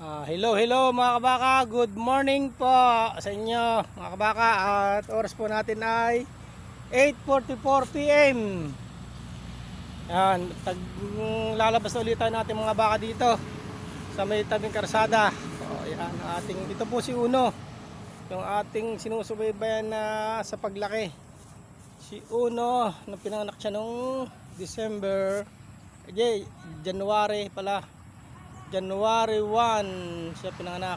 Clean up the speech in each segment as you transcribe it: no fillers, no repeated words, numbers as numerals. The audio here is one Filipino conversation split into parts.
Hello mga kabaka, good morning po sa inyo mga kabaka. At oras po natin ay 8:44 PM. Yan, lalabas ulit tayo natin mga baka dito sa may tabing karsada. Yan, ito po si Uno, yung ating sinusubaybayan na sa paglaki. Si Uno, na pinanganak siya noong January pala. January 1 siya pinanganak.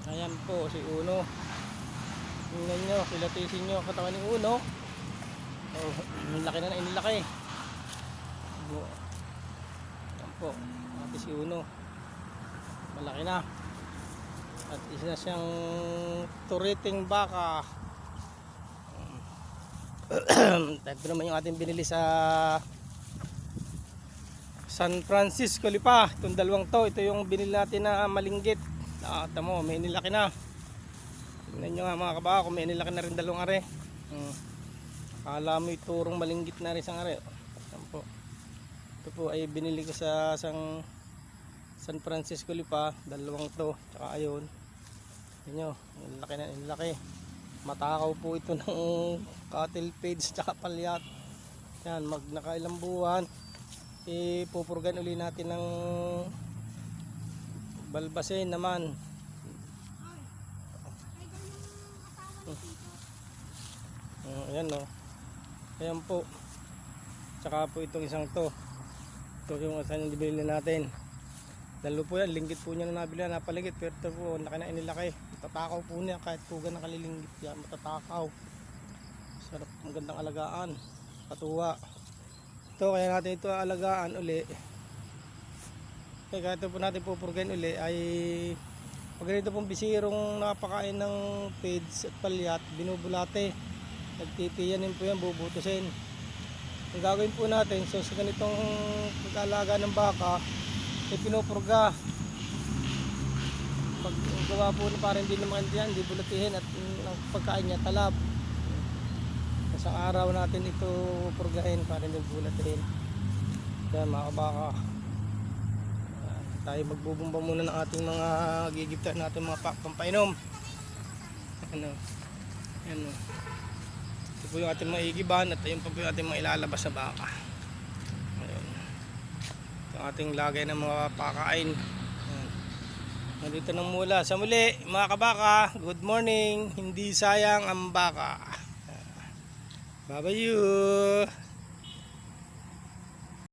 Ayan po si Uno. Tingnan nyo, kilatisin nyo katawan ni Uno. Laki na inilaki. Ayan po, ate si Uno. Malaki na. At isa siyang turiting baka. Ito naman yung ating binili sa San Francisco Lipa. Itong dalawang to, ito yung binili natin na malinggit. Tamo, may nilaki na. Tingnan nyo nga mga kabaka, kung may nilaki na rin dalawang are. Akala mo iturong malinggit na rin isang are. Ito po ay binili ko sa San Francisco Lipa, dalawang to. Tsaka ayun, tingnan nyo, nilaki na nilaki. Matakaw po ito ng cattle feeds tsaka palyat. Yan, nakailang buwan. Ipupurgan uli natin ng balbasin naman. Ayan o. Ayan po. Tsaka po itong isang to. Ito yung asan yung dibili natin. Dalo po yan. Linggit po niya na nabili. Napaligit. Pero ito po. Laki na inilaki. Matatakaw po niya. Kahit po ganang kalilinggit yan. Matatakaw. Sarap. Magandang alagaan. Katuwa. Ito, kaya natin ito alagaan uli. Kaya ito po natin pupurgain uli ay pag ganito pong bisirong napakain ng feeds at palyat, binubulate. Nagtitiyanin po yan, bubutusin. Ang gagawin po natin, so sa ganitong pag-alaga ng baka, ay pinupurga. Pag gawa po na parang hindi naman yan, hindi bulatihin at ang pagkain niya talab. Sa araw natin ito purgahin para hindi bulatin. Yan mga kabaka, tayo magbubumba muna ng ating mga gigiptan natin mga pampainom. Ano, ito po yung ating mga igiban at ayun pa po yung ating mga ilalabas sa baka. Ayun, ito ang ating lagay ng mga pakain. Nandito nang mula sa muli mga kabaka, good morning. Hindi sayang ang baka. Bye-bye you.